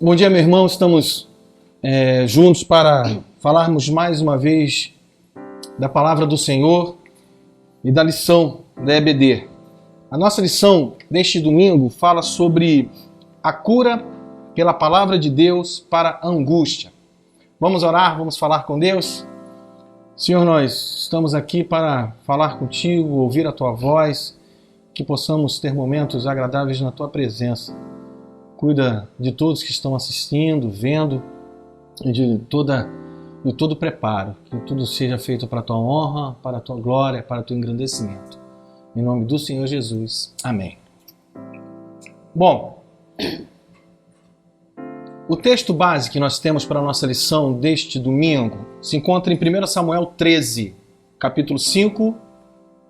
Bom dia, meu irmão. Estamos juntos para falarmos mais uma vez da palavra do Senhor e da lição da EBD. A nossa lição deste domingo fala sobre a cura pela palavra de Deus para a angústia. Vamos orar, vamos falar com Deus? Senhor, nós estamos aqui para falar contigo, ouvir a tua voz, que possamos ter momentos agradáveis na tua presença. Cuida de todos que estão assistindo, vendo, e de todo preparo. Que tudo seja feito para a tua honra, para a tua glória, para o teu engrandecimento. Em nome do Senhor Jesus. Amém. Bom, o texto base que nós temos para a nossa lição deste domingo se encontra em 1 Samuel 13, capítulo 5,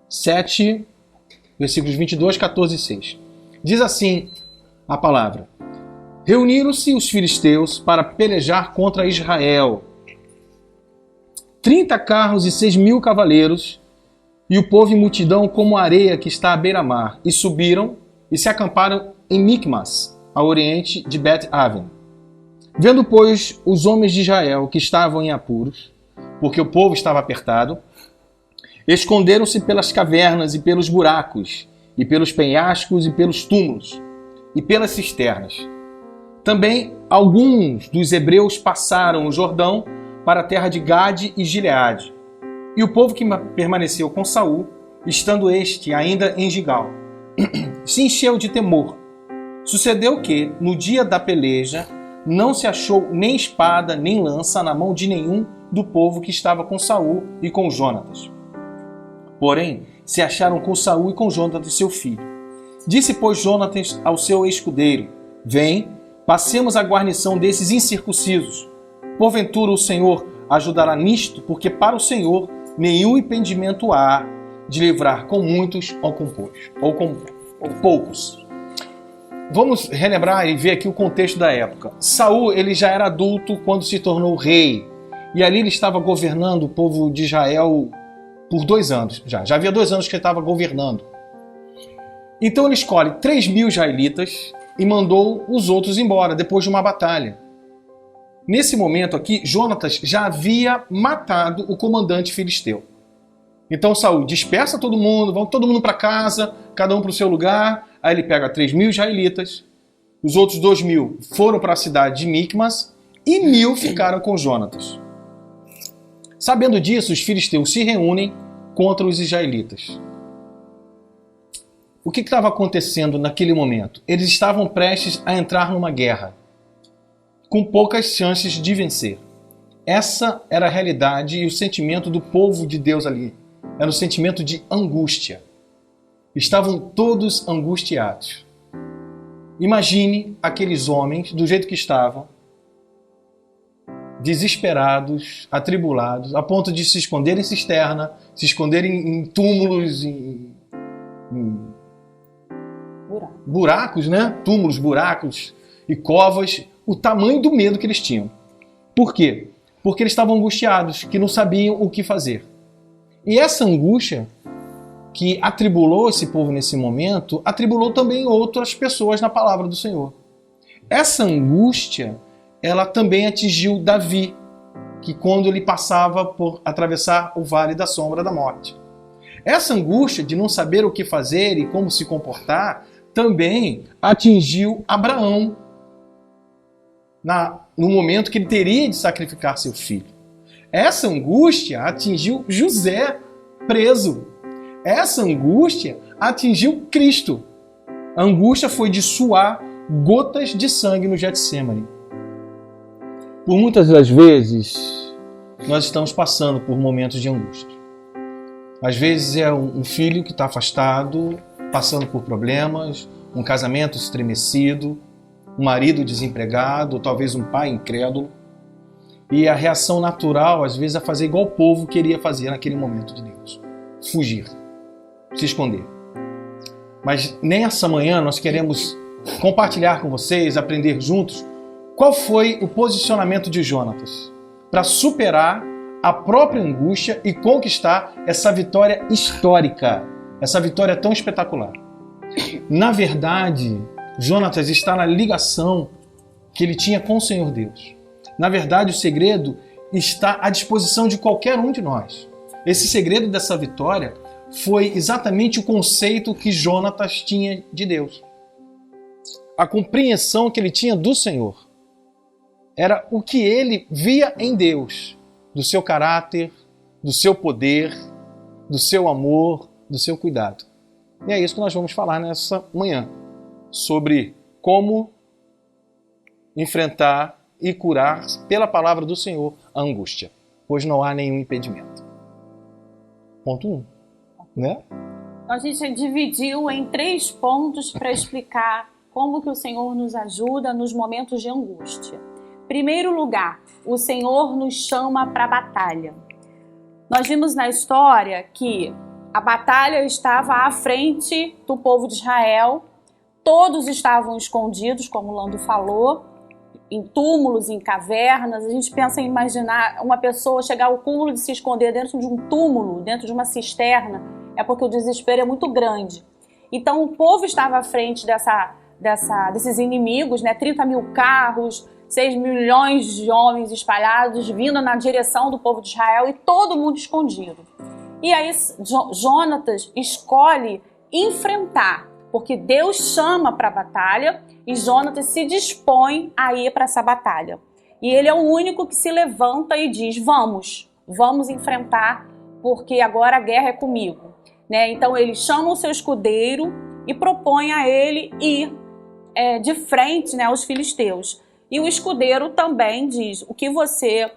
7, versículos 22, 14 e 6. Diz assim a palavra: Reuniram-se os filisteus para pelejar contra Israel. 30 carros e 6.000 cavaleiros, e o povo e multidão como a areia que está à beira-mar, e subiram e se acamparam em Micmas, a oriente de Bet-Aven. Vendo, pois, os homens de Israel que estavam em apuros, porque o povo estava apertado, esconderam-se pelas cavernas e pelos buracos, e pelos penhascos e pelos túmulos, e pelas cisternas. Também alguns dos hebreus passaram o Jordão para a terra de Gade e Gileade. E o povo que permaneceu com Saul, estando este ainda em Gigal, se encheu de temor. Sucedeu que, no dia da peleja, não se achou nem espada nem lança na mão de nenhum do povo que estava com Saul e com Jonatas. Porém, se acharam com Saul e com Jonatas, seu filho. Disse, pois, Jonatas ao seu escudeiro: Vem, passemos a guarnição desses incircuncisos. Porventura o Senhor ajudará nisto, porque para o Senhor nenhum impedimento há de livrar com muitos ou com poucos. Vamos relembrar e ver aqui o contexto da época. Saul, ele já era adulto quando se tornou rei. E ali ele estava governando o povo de Israel por 2 anos. Já havia 2 anos que ele estava governando. Então ele escolhe 3.000 israelitas e mandou os outros embora, depois de uma batalha. Nesse momento aqui, Jonatas já havia matado o comandante filisteu. Então Saul dispersa todo mundo, vão todo mundo para casa, cada um para o seu lugar. Aí ele pega 3.000 israelitas, os outros 2.000 foram para a cidade de Micmas e 1.000 ficaram com Jonatas. Sabendo disso, os filisteus se reúnem contra os israelitas. O que estava acontecendo naquele momento? Eles estavam prestes a entrar numa guerra, com poucas chances de vencer. Essa era a realidade e o sentimento do povo de Deus ali. Era o sentimento de angústia. Estavam todos angustiados. Imagine aqueles homens, do jeito que estavam, desesperados, atribulados, a ponto de se esconderem em cisterna, se esconderem em túmulos, em buracos, né? Túmulos, buracos e covas, o tamanho do medo que eles tinham. Por quê? Porque eles estavam angustiados, que não sabiam o que fazer. E essa angústia que atribulou esse povo nesse momento, atribulou também outras pessoas na palavra do Senhor. Essa angústia, ela também atingiu Davi, que quando ele passava por atravessar o vale da sombra da morte. Essa angústia de não saber o que fazer e como se comportar, também atingiu Abraão, no momento que ele teria de sacrificar seu filho. Essa angústia atingiu José, preso. Essa angústia atingiu Cristo. A angústia foi de suar gotas de sangue no Getsêmani. Por muitas das vezes, nós estamos passando por momentos de angústia. Às vezes é um filho que está afastado, passando por problemas, um casamento estremecido, um marido desempregado, ou talvez um pai incrédulo. E a reação natural, às vezes, é fazer igual o povo queria fazer naquele momento de Deus. Fugir, se esconder. Mas nessa manhã nós queremos compartilhar com vocês, aprender juntos, qual foi o posicionamento de Jonatas para superar a própria angústia e conquistar essa vitória histórica, essa vitória tão espetacular. Na verdade, Jonatas está na ligação que ele tinha com o Senhor Deus. Na verdade, o segredo está à disposição de qualquer um de nós. Esse segredo dessa vitória foi exatamente o conceito que Jonatas tinha de Deus. A compreensão que ele tinha do Senhor. Era o que ele via em Deus, do seu caráter, do seu poder, do seu amor, do seu cuidado. E é isso que nós vamos falar nessa manhã, sobre como enfrentar e curar pela palavra do Senhor a angústia, pois não há nenhum impedimento. Ponto 1, né? A gente dividiu em 3 pontos para explicar como que o Senhor nos ajuda nos momentos de angústia. Primeiro lugar, o Senhor nos chama para a batalha. Nós vimos na história que a batalha estava à frente do povo de Israel, todos estavam escondidos, como o Lando falou, em túmulos, em cavernas. A gente pensa em imaginar uma pessoa chegar ao cúmulo de se esconder dentro de um túmulo, dentro de uma cisterna, é porque o desespero é muito grande. Então o povo estava à frente desses inimigos, né? 30 mil carros, 6 milhões de homens espalhados, vindo na direção do povo de Israel e todo mundo escondido. E aí Jonatas escolhe enfrentar, porque Deus chama para a batalha e Jonatas se dispõe a ir para essa batalha. E ele é o único que se levanta e diz, vamos enfrentar, porque agora a guerra é comigo. Né? Então ele chama o seu escudeiro e propõe a ele ir de frente, né, aos filisteus. E o escudeiro também diz, o que você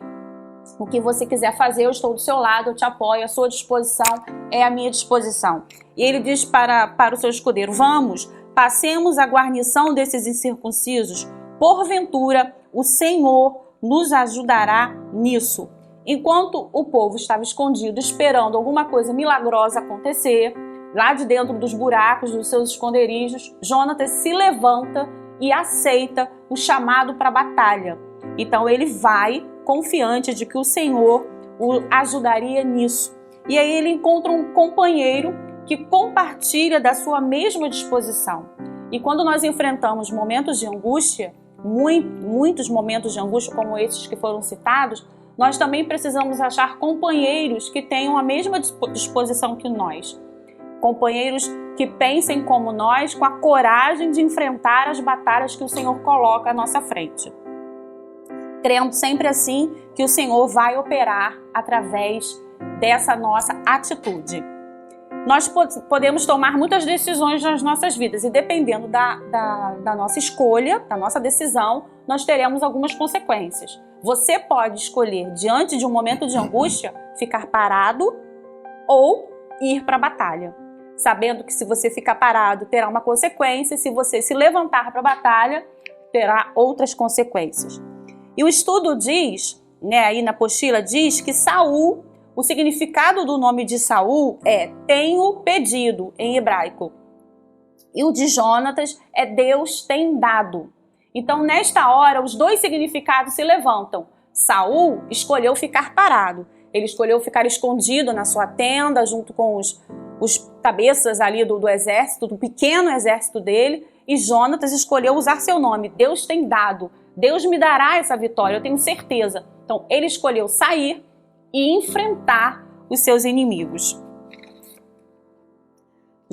quiser fazer, eu estou do seu lado, eu te apoio, a sua disposição é a minha disposição. E ele diz para o seu escudeiro, vamos, passemos a guarnição desses incircuncisos, porventura o Senhor nos ajudará nisso. Enquanto o povo estava escondido, esperando alguma coisa milagrosa acontecer, lá de dentro dos buracos dos seus esconderijos, Jonatas se levanta e aceita o chamado para a batalha. Então ele vai confiante de que o Senhor o ajudaria nisso. E aí ele encontra um companheiro que compartilha da sua mesma disposição. E quando nós enfrentamos momentos de angústia, muitos momentos de angústia como esses que foram citados, nós também precisamos achar companheiros que tenham a mesma disposição que nós. Companheiros que pensem como nós, com a coragem de enfrentar as batalhas que o Senhor coloca à nossa frente. Crendo sempre assim que o Senhor vai operar através dessa nossa atitude. Nós podemos tomar muitas decisões nas nossas vidas e dependendo da nossa escolha, da nossa decisão, nós teremos algumas consequências. Você pode escolher, diante de um momento de angústia, ficar parado ou ir para a batalha. Sabendo que se você ficar parado, terá uma consequência, se você se levantar para a batalha, terá outras consequências. E o estudo diz, né, aí na apostila, diz que Saul, o significado do nome de Saul é tenho pedido, em hebraico. E o de Jonatas é Deus tem dado. Então, nesta hora, os dois significados se levantam. Saul escolheu ficar parado. Ele escolheu ficar escondido na sua tenda, junto com os cabeças ali do exército, do pequeno exército dele. E Jonatas escolheu usar seu nome. Deus tem dado. Deus me dará essa vitória, eu tenho certeza. Então, ele escolheu sair e enfrentar os seus inimigos.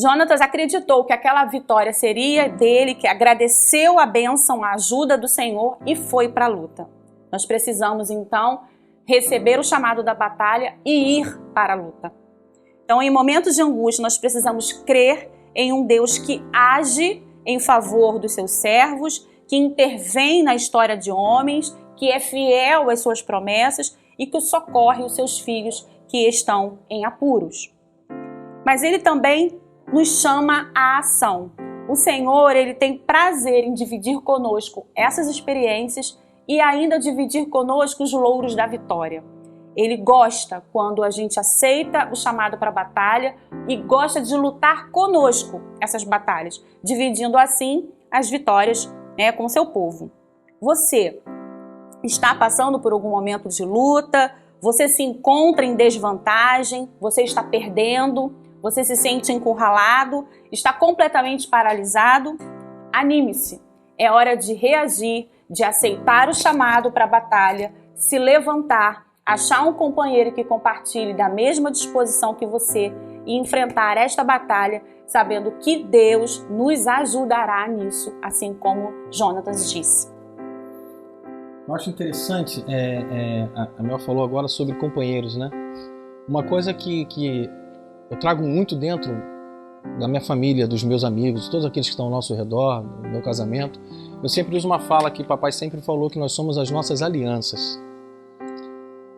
Jonatas acreditou que aquela vitória seria dele, que agradeceu a bênção, a ajuda do Senhor e foi para a luta. Nós precisamos, então, receber o chamado da batalha e ir para a luta. Então, em momentos de angústia, nós precisamos crer em um Deus que age em favor dos seus servos, que intervém na história de homens, que é fiel às suas promessas e que socorre os seus filhos que estão em apuros. Mas ele também nos chama à ação. O Senhor, ele tem prazer em dividir conosco essas experiências e ainda dividir conosco os louros da vitória. Ele gosta quando a gente aceita o chamado para a batalha e gosta de lutar conosco essas batalhas, dividindo assim as vitórias, né, com o seu povo. Você está passando por algum momento de luta, você se encontra em desvantagem, você está perdendo, você se sente encurralado, está completamente paralisado? Anime-se, é hora de reagir, de aceitar o chamado para a batalha, se levantar, achar um companheiro que compartilhe da mesma disposição que você e enfrentar esta batalha, sabendo que Deus nos ajudará nisso, assim como Jonatas disse. Eu acho interessante, a Mel falou agora sobre companheiros, né? Uma coisa que eu trago muito dentro da minha família, dos meus amigos, todos aqueles que estão ao nosso redor, no meu casamento, eu sempre uso uma fala que papai sempre falou, que nós somos as nossas alianças.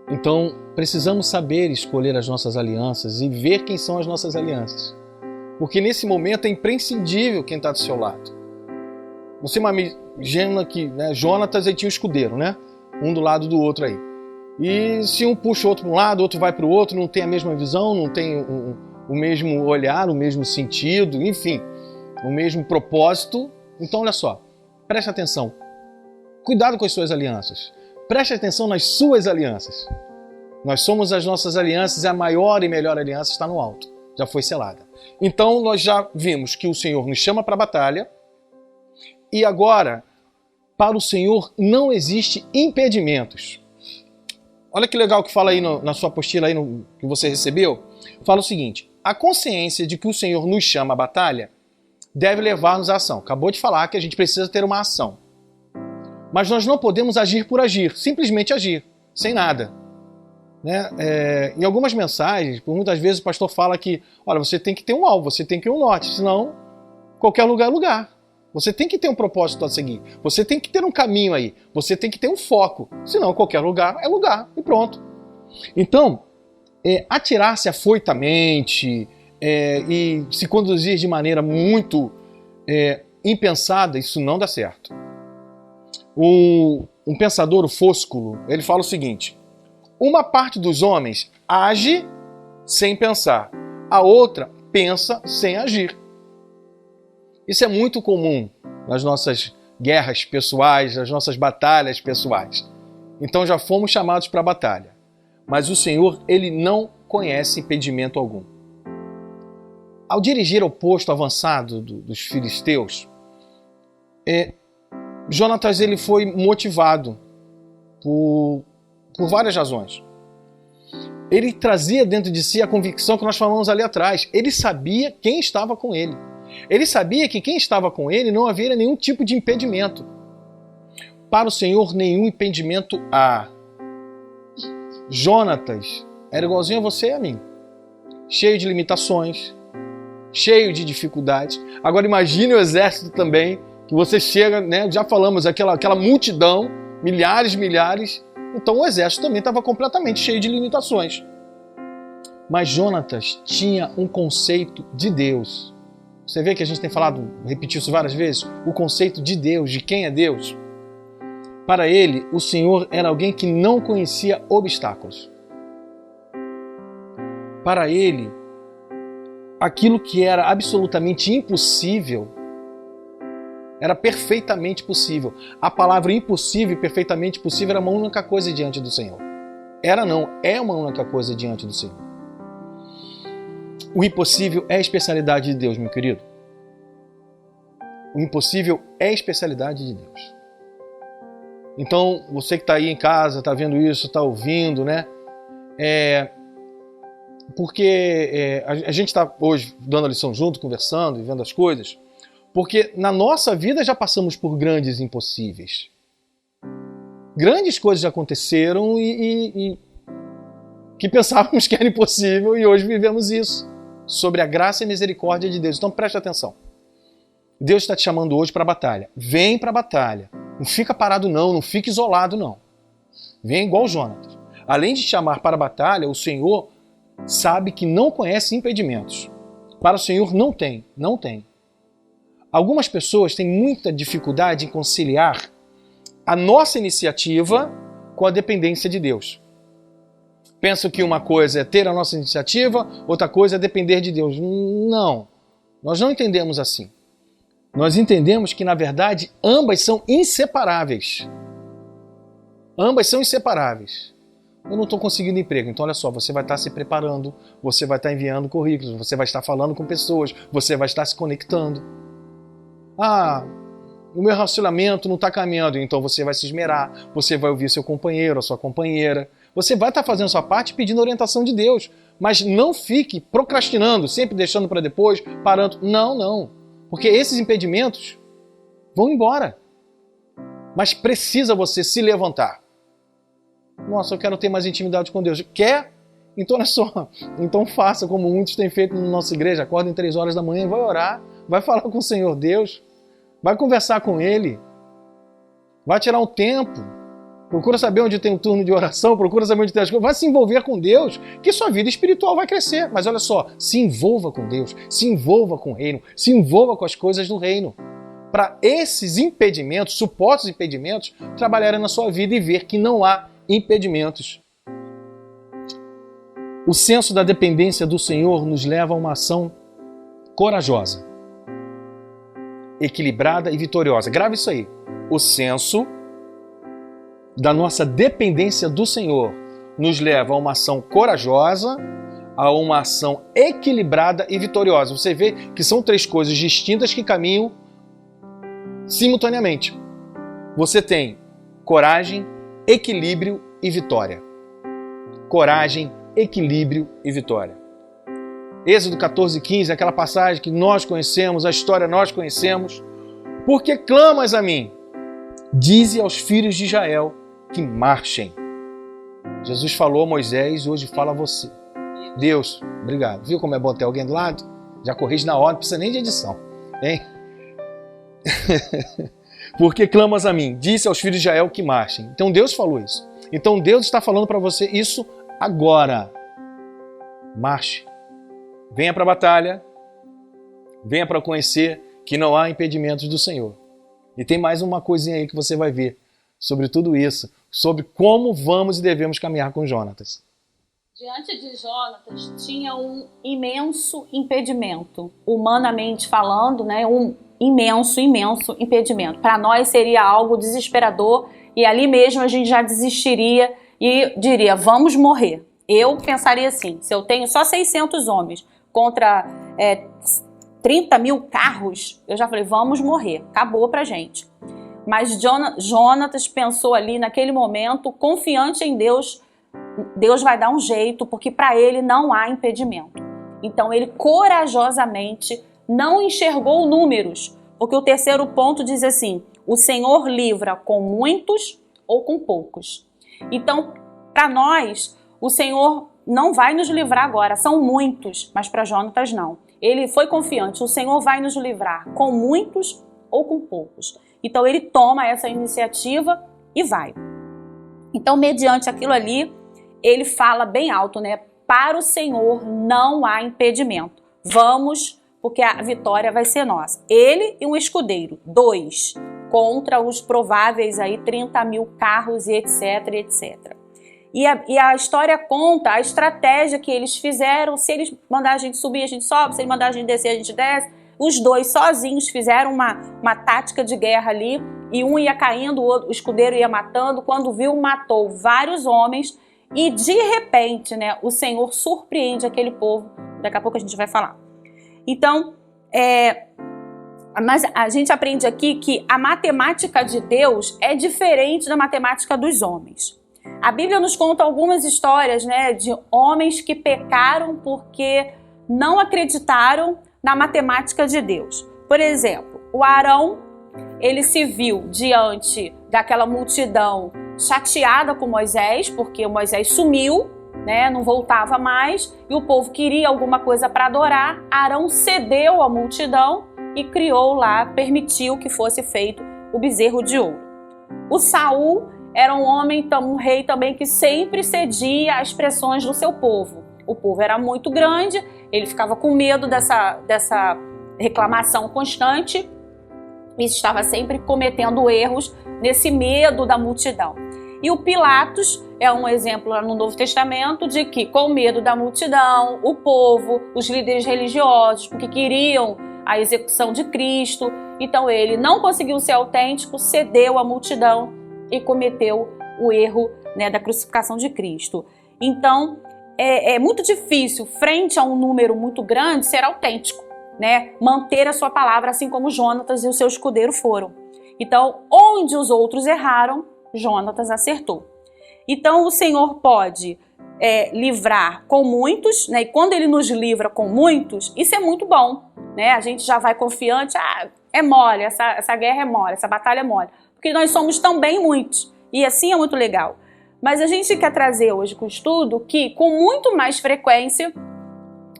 Então, precisamos saber escolher as nossas alianças e ver quem são as nossas alianças. Porque nesse momento é imprescindível quem está do seu lado. Você imagina que, né, Jonatas tinha o escudeiro, né? Um do lado do outro aí. E se um puxa o outro para um lado, o outro vai para o outro, não tem a mesma visão, não tem o mesmo olhar, o mesmo sentido, enfim, o mesmo propósito. Então, olha só, preste atenção. Cuidado com as suas alianças. Preste atenção nas suas alianças. Nós somos as nossas alianças e a maior e melhor aliança está no alto. Já foi selada. Então, nós já vimos que o Senhor nos chama para a batalha. E agora, para o Senhor não existe impedimentos. Olha que legal que fala aí na sua apostila aí que você recebeu. Fala o seguinte: a consciência de que o Senhor nos chama à batalha deve levar-nos à ação. Acabou de falar que a gente precisa ter uma ação. Mas nós não podemos agir por agir, simplesmente agir, sem nada. Né? Em algumas mensagens, por muitas vezes o pastor fala que, olha, você tem que ter um alvo, você tem que ter um norte, senão qualquer lugar é lugar. Você tem que ter um propósito a seguir, você tem que ter um caminho aí, você tem que ter um foco, senão qualquer lugar é lugar e pronto. Então, atirar-se afoitamente e se conduzir de maneira muito impensada, isso não dá certo. Um pensador, o Fósculo, ele fala o seguinte: uma parte dos homens age sem pensar, a outra pensa sem agir. Isso é muito comum nas nossas guerras pessoais, nas nossas batalhas pessoais. Então já fomos chamados para a batalha. Mas o Senhor, ele não conhece impedimento algum. Ao dirigir ao posto avançado dos filisteus, Jonatas ele foi motivado por várias razões. Ele trazia dentro de si a convicção que nós falamos ali atrás. Ele sabia quem estava com ele. Ele sabia que quem estava com ele não havia nenhum tipo de impedimento. Para o Senhor, nenhum impedimento há. Jonatas era igualzinho a você e a mim. Cheio de limitações, cheio de dificuldades. Agora imagine o exército também, que você chega, né, já falamos, aquela multidão, milhares. Então o exército também estava completamente cheio de limitações. Mas Jonatas tinha um conceito de Deus. Você vê que a gente tem falado, repetiu isso várias vezes, o conceito de Deus, de quem é Deus. Para ele, o Senhor era alguém que não conhecia obstáculos. Para ele, aquilo que era absolutamente impossível era perfeitamente possível. A palavra impossível e perfeitamente possível era uma única coisa diante do Senhor. Era não, é uma única coisa diante do Senhor. O impossível é a especialidade de Deus, meu querido. O impossível é a especialidade de Deus. Então, você que está aí em casa, está vendo isso, está ouvindo, né? Porque a gente está hoje dando a lição junto, conversando e vendo as coisas, porque na nossa vida já passamos por grandes impossíveis. Grandes coisas já aconteceram e que pensávamos que era impossível e hoje vivemos isso. Sobre a graça e misericórdia de Deus. Então preste atenção. Deus está te chamando hoje para a batalha. Vem para a batalha. Não fica parado não fica isolado não. Vem igual Jonatas. Além de te chamar para a batalha, o Senhor sabe que não conhece impedimentos. Para o Senhor não tem. Algumas pessoas têm muita dificuldade em conciliar a nossa iniciativa com a dependência de Deus. Pensam que uma coisa é ter a nossa iniciativa, outra coisa é depender de Deus. Não, nós não entendemos assim. Nós entendemos que, na verdade, ambas são inseparáveis. Ambas são inseparáveis. Eu não estou conseguindo emprego, então olha só, você vai estar se preparando, você vai estar enviando currículos, você vai estar falando com pessoas, você vai estar se conectando. o meu relacionamento não está caminhando. Então você vai se esmerar, você vai ouvir seu companheiro, a sua companheira. Você vai estar fazendo a sua parte pedindo orientação de Deus. Mas não fique procrastinando, sempre deixando para depois, parando. Não. Porque esses impedimentos vão embora. Mas precisa você se levantar. Nossa, eu quero ter mais intimidade com Deus. Quer? Então olha só. Então faça como muitos têm feito na nossa igreja. Acorda em 3 horas da manhã, vai orar. Vai falar com o Senhor Deus. Vai conversar com Ele. Vai tirar um tempo. Procura saber onde tem um turno de oração. Procura saber onde tem as coisas. Vai se envolver com Deus, que sua vida espiritual vai crescer. Mas olha só, se envolva com Deus. Se envolva com o reino. Se envolva com as coisas do reino. Para esses impedimentos, supostos impedimentos, trabalharem na sua vida e ver que não há impedimentos. O senso da dependência do Senhor nos leva a uma ação corajosa, equilibrada e vitoriosa. Grave isso aí. O senso da nossa dependência do Senhor nos leva a uma ação corajosa, a uma ação equilibrada e vitoriosa. Você vê que são 3 coisas distintas que caminham simultaneamente. Você tem coragem, equilíbrio e vitória. Coragem, equilíbrio e vitória. Êxodo 14:15, aquela passagem que nós conhecemos, a história nós conhecemos. Porque clamas a mim, dize aos filhos de Israel que marchem. Jesus falou a Moisés e hoje fala a você. Deus, obrigado. Viu como é bom ter alguém do lado? Já corrige na hora, não precisa nem de edição. Hein? Porque clamas a mim, disse aos filhos de Israel que marchem. Então Deus falou isso. Então Deus está falando para você isso agora. Marche. Venha para a batalha. Venha para conhecer que não há impedimentos do Senhor. E tem mais uma coisinha aí que você vai ver sobre tudo isso, sobre como vamos e devemos caminhar com Jonatas. Diante de Jonatas tinha um imenso impedimento, humanamente falando, né? Um imenso impedimento. Para nós seria algo desesperador e ali mesmo a gente já desistiria e diria, vamos morrer. Eu pensaria assim, se eu tenho só 600 homens contra 30 mil carros, eu já falei, vamos morrer, acabou pra gente. Mas Jonatas pensou ali naquele momento, confiante em Deus, Deus vai dar um jeito, porque para ele não há impedimento. Então ele corajosamente não enxergou números, porque o terceiro ponto diz assim, o Senhor livra com muitos ou com poucos. Então, para nós, o Senhor não vai nos livrar agora, são muitos, mas para Jonatas não. Ele foi confiante, o Senhor vai nos livrar com muitos ou com poucos. Então ele toma essa iniciativa e vai. Então, mediante aquilo ali, ele fala bem alto, né? Para o Senhor não há impedimento. Vamos, porque a vitória vai ser nossa. Ele e um escudeiro, 2, contra os prováveis aí 30 mil carros e etc, etc. E a história conta a estratégia que eles fizeram. Se eles mandarem a gente subir, a gente sobe. Se eles mandarem a gente descer, a gente desce. Os 2 sozinhos fizeram uma tática de guerra ali. E um ia caindo, o escudeiro ia matando. Quando viu, matou vários homens. E de repente, né, o Senhor surpreende aquele povo. Daqui a pouco a gente vai falar. Então, mas a gente aprende aqui que a matemática de Deus é diferente da matemática dos homens. A Bíblia nos conta algumas histórias, né, de homens que pecaram porque não acreditaram na matemática de Deus. Por exemplo, o Arão, ele se viu diante daquela multidão chateada com Moisés, porque Moisés sumiu, né, não voltava mais, e o povo queria alguma coisa para adorar. Arão cedeu à multidão e criou lá, permitiu que fosse feito o bezerro de ouro. O Saul era um homem, um rei também que sempre cedia às pressões do seu povo. O povo era muito grande, ele ficava com medo dessa reclamação constante e estava sempre cometendo erros nesse medo da multidão. E o Pilatos é um exemplo no Novo Testamento de que, com medo da multidão, o povo, os líderes religiosos, porque queriam a execução de Cristo, então ele não conseguiu ser autêntico, cedeu à multidão e cometeu o erro, né, da crucificação de Cristo. Então, é muito difícil, frente a um número muito grande, ser autêntico, né? Manter a sua palavra, assim como Jonatas e o seu escudeiro foram. Então, onde os outros erraram, Jonatas acertou. Então, o Senhor pode livrar com muitos, né? E quando Ele nos livra com muitos, isso é muito bom, né? A gente já vai confiante, é mole, essa guerra é mole, essa batalha é mole, porque nós somos também muitos, e assim é muito legal. Mas a gente quer trazer hoje com o estudo que, com muito mais frequência,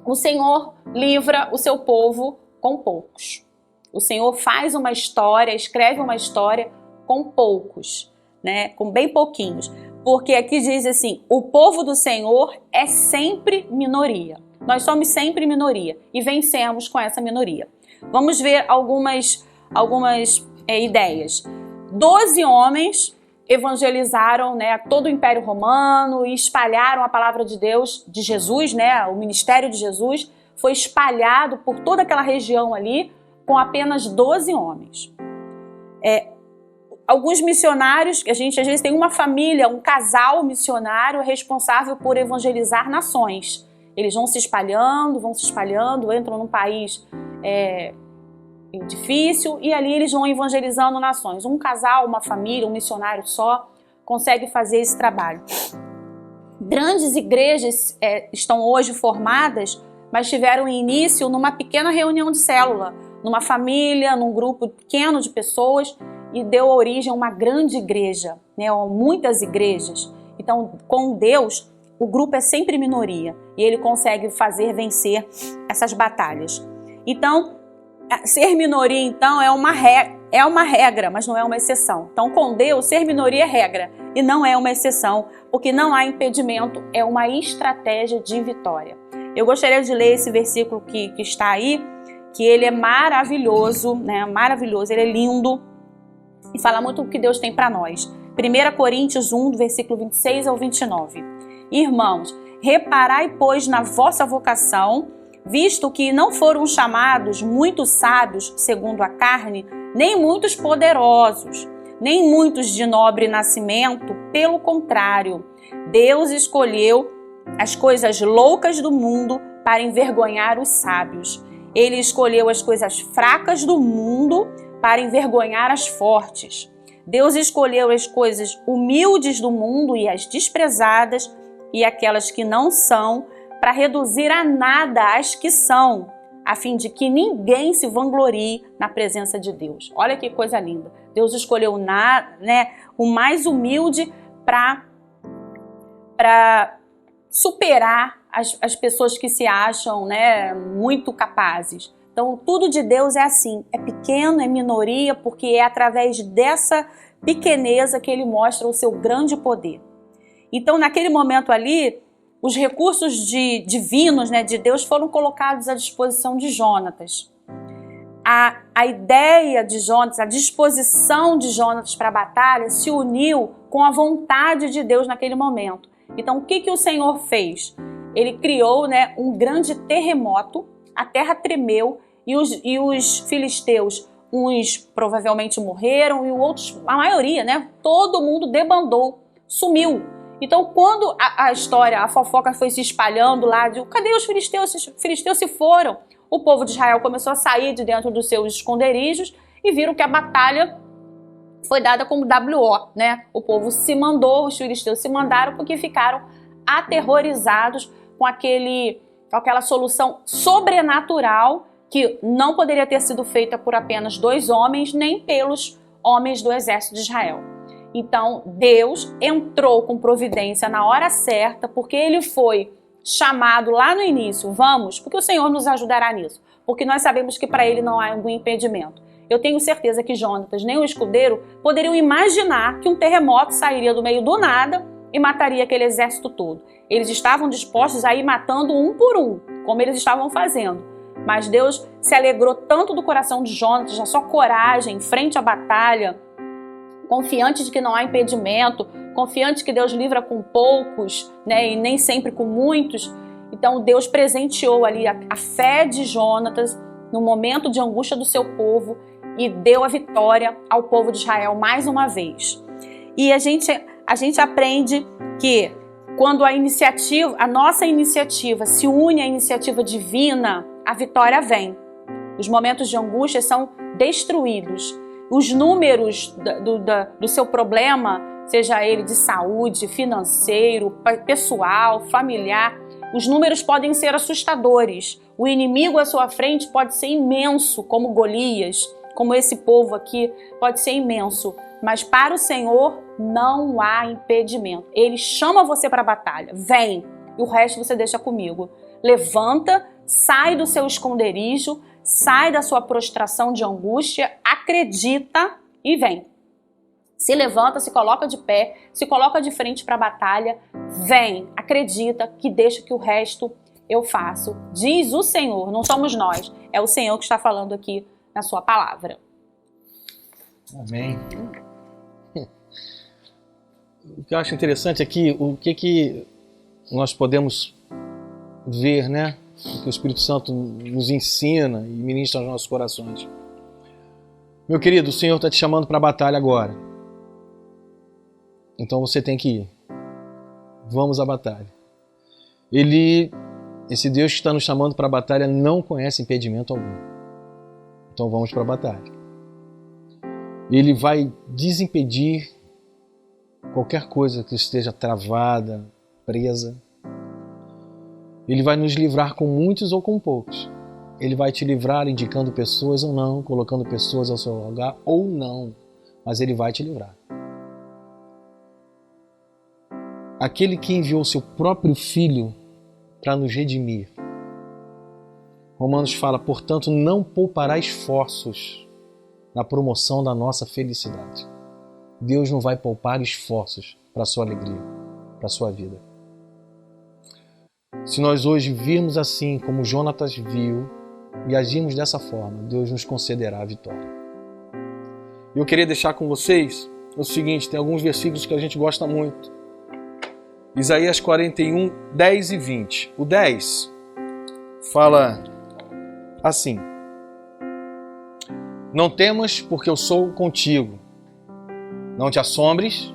o Senhor livra o seu povo com poucos. O Senhor faz uma história, escreve uma história com poucos, né? Com bem pouquinhos. Porque aqui diz assim, o povo do Senhor é sempre minoria. Nós somos sempre minoria e vencemos com essa minoria. Vamos ver algumas ideias. 12 homens evangelizaram, né, todo o Império Romano e espalharam a palavra de Deus, de Jesus, né, o ministério de Jesus foi espalhado por toda aquela região ali com apenas 12 homens. Alguns missionários, a gente às vezes tem uma família, um casal missionário responsável por evangelizar nações. Eles vão se espalhando, entram num país difícil e ali eles vão evangelizando nações. Um casal, uma família, um missionário só consegue fazer esse trabalho. Grandes igrejas estão hoje formadas, mas tiveram início numa pequena reunião de célula, numa família, num grupo pequeno de pessoas, e deu origem a uma grande igreja, né, a muitas igrejas. Então, com Deus, o grupo é sempre minoria e Ele consegue fazer vencer essas batalhas. Então, ser minoria, então, é uma regra, mas não é uma exceção. Então, com Deus, ser minoria é regra e não é uma exceção, porque não há impedimento, é uma estratégia de vitória. Eu gostaria de ler esse versículo que está aí, que ele é maravilhoso, né? Maravilhoso, ele é lindo e fala muito do que Deus tem para nós. 1 Coríntios 1, do versículo 26 ao 29. Irmãos, reparai, pois, na vossa vocação, visto que não foram chamados muitos sábios segundo a carne, nem muitos poderosos, nem muitos de nobre nascimento, pelo contrário, Deus escolheu as coisas loucas do mundo para envergonhar os sábios. Ele escolheu as coisas fracas do mundo para envergonhar as fortes. Deus escolheu as coisas humildes do mundo e as desprezadas e aquelas que não são, para reduzir a nada as que são, a fim de que ninguém se vanglorie na presença de Deus. Olha que coisa linda. Deus escolheu o mais humilde para superar as pessoas que se acham, né, muito capazes. Então, tudo de Deus é assim, é pequeno, é minoria, porque é através dessa pequeneza que Ele mostra o seu grande poder. Então, naquele momento ali, os recursos divinos, né, de Deus foram colocados à disposição de Jonatas. A ideia de Jonatas, a disposição de Jonatas para a batalha se uniu com a vontade de Deus naquele momento. Então, o que o Senhor fez? Ele criou, né, um grande terremoto, a terra tremeu e os filisteus, uns provavelmente morreram e outros, a maioria, né, todo mundo debandou, sumiu. Então, quando a fofoca foi se espalhando lá, cadê os filisteus? Os filisteus se foram. O povo de Israel começou a sair de dentro dos seus esconderijos e viram que a batalha foi dada como WO, né? O povo se mandou, os filisteus se mandaram porque ficaram aterrorizados com aquela solução sobrenatural que não poderia ter sido feita por apenas 2 homens, nem pelos homens do exército de Israel. Então, Deus entrou com providência na hora certa, porque Ele foi chamado lá no início, porque o Senhor nos ajudará nisso, porque nós sabemos que para Ele não há algum impedimento. Eu tenho certeza que Jonatas nem o escudeiro poderiam imaginar que um terremoto sairia do meio do nada e mataria aquele exército todo. Eles estavam dispostos a ir matando um por um, como eles estavam fazendo. Mas Deus se alegrou tanto do coração de Jonatas, a sua coragem frente à batalha, confiante de que não há impedimento, confiante que Deus livra com poucos, né, e nem sempre com muitos. Então Deus presenteou ali a fé de Jonatas no momento de angústia do seu povo e deu a vitória ao povo de Israel mais uma vez. E a gente aprende que quando a nossa iniciativa se une à iniciativa divina, a vitória vem. Os momentos de angústia são destruídos. os números do seu problema, seja ele de saúde, financeiro, pessoal, familiar, os números podem ser assustadores. O inimigo à sua frente pode ser imenso, como Golias, como esse povo aqui, pode ser imenso. Mas para o Senhor não há impedimento. Ele chama você para a batalha. Vem, e o resto você deixa comigo. Levanta, sai do seu esconderijo, sai da sua prostração de angústia, acredita e vem. Se levanta, se coloca de pé, se coloca de frente para a batalha, vem, acredita que deixa que o resto eu faço. Diz o Senhor, não somos nós, é o Senhor que está falando aqui na sua palavra. Amém. O que eu acho interessante aqui, o que nós podemos ver, né? O que o Espírito Santo nos ensina e ministra aos nossos corações. Meu querido, o Senhor está te chamando para a batalha agora. Então você tem que ir. Vamos à batalha. Esse Deus que está nos chamando para a batalha não conhece impedimento algum. Então vamos para a batalha. Ele vai desimpedir qualquer coisa que esteja travada, presa. Ele vai nos livrar com muitos ou com poucos. Ele vai te livrar indicando pessoas ou não, colocando pessoas ao seu lugar ou não. Mas Ele vai te livrar. Aquele que enviou seu próprio Filho para nos redimir. Romanos fala, portanto, não poupará esforços na promoção da nossa felicidade. Deus não vai poupar esforços para a sua alegria, para a sua vida. Se nós hoje virmos assim como Jonatas viu e agirmos dessa forma, Deus nos concederá a vitória. Eu queria deixar com vocês o seguinte, tem alguns versículos que a gente gosta muito. Isaías 41, 10 e 20. O 10 fala assim: não temas, porque eu sou contigo. Não te assombres,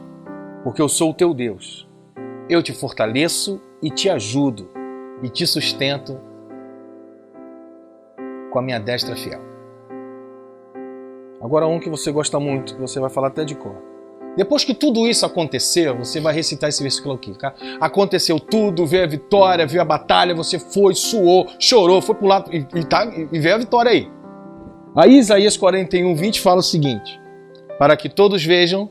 porque eu sou o teu Deus. Eu te fortaleço e te ajudo e te sustento com a minha destra fiel. Agora um que você gosta muito, que você vai falar até de cor. Depois que tudo isso aconteceu, você vai recitar esse versículo aqui, tá? Aconteceu tudo, veio a vitória, veio a batalha, você foi, suou, chorou, foi pro lado e veio a vitória aí. Aí Isaías 41, 20 fala o seguinte: para que todos vejam,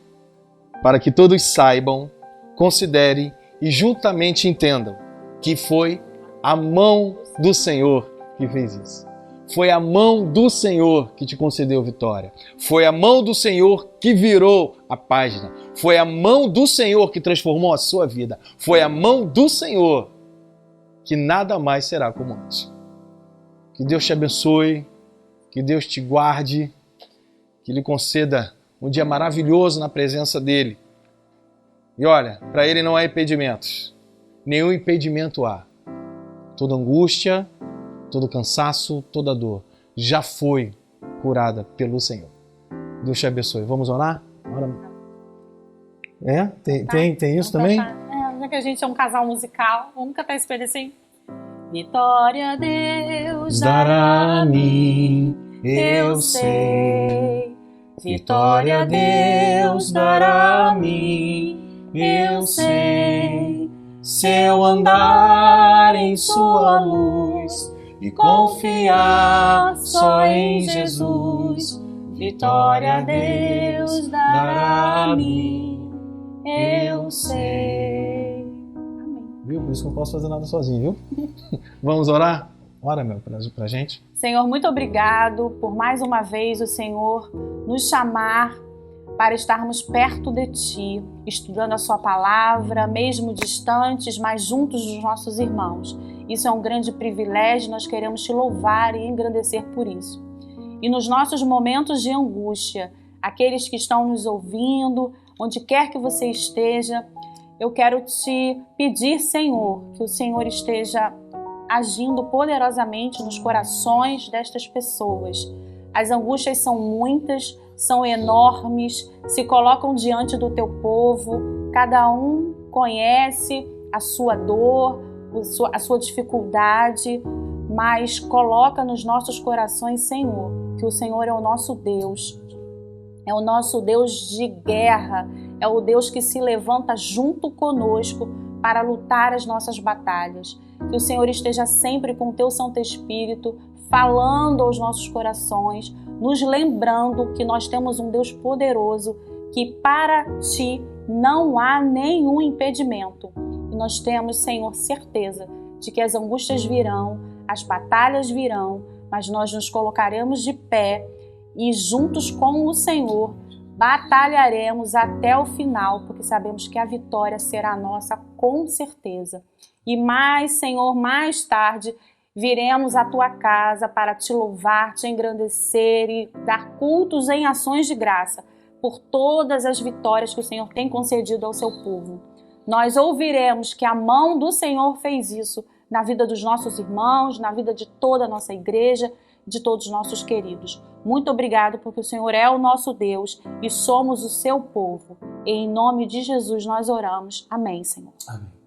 para que todos saibam, considerem e juntamente entendam que foi a mão do Senhor que fez isso. Foi a mão do Senhor que te concedeu vitória. Foi a mão do Senhor que virou a página. Foi a mão do Senhor que transformou a sua vida. Foi a mão do Senhor que nada mais será como antes. Que Deus te abençoe, que Deus te guarde, que Ele conceda um dia maravilhoso na presença dEle. E olha, para Ele não há impedimentos. Nenhum impedimento há. Toda angústia, todo cansaço, toda dor já foi curada pelo Senhor. Deus te abençoe. Vamos orar? Tem isso também? Já que a gente é um casal musical, vamos cantar esse pedacinho? Vitória Deus dará a mim, eu sei. Vitória Deus dará a mim, eu sei. Se eu andar em sua luz e confiar só em Jesus, vitória Deus dará a mim, eu sei. Amém. Viu? Por isso que eu não posso fazer nada sozinho, viu? Vamos orar? Ora, meu, pra gente. Senhor, muito obrigado por mais uma vez o Senhor nos chamar para estarmos perto de Ti, estudando a Sua palavra, mesmo distantes, mas juntos dos nossos irmãos. Isso é um grande privilégio, nós queremos Te louvar e engrandecer por isso. E nos nossos momentos de angústia, aqueles que estão nos ouvindo, onde quer que você esteja, eu quero Te pedir, Senhor, que o Senhor esteja agindo poderosamente nos corações destas pessoas. As angústias são muitas, são enormes, se colocam diante do teu povo, cada um conhece a sua dor, a sua dificuldade, mas coloca nos nossos corações, Senhor, que o Senhor é o nosso Deus, É o nosso Deus de guerra, é o Deus que se levanta junto conosco para lutar as nossas batalhas. Que o Senhor esteja sempre com o teu Santo Espírito, falando aos nossos corações, nos lembrando que nós temos um Deus poderoso, que para ti não há nenhum impedimento. E nós temos, Senhor, certeza de que as angústias virão, as batalhas virão, mas nós nos colocaremos de pé e juntos com o Senhor batalharemos até o final, porque sabemos que a vitória será nossa com certeza. E mais, Senhor, mais tarde viremos à tua casa para te louvar, te engrandecer e dar cultos em ações de graça por todas as vitórias que o Senhor tem concedido ao seu povo. Nós ouviremos que a mão do Senhor fez isso na vida dos nossos irmãos, na vida de toda a nossa igreja, de todos os nossos queridos. Muito obrigado, porque o Senhor é o nosso Deus e somos o seu povo. E em nome de Jesus nós oramos. Amém, Senhor. Amém.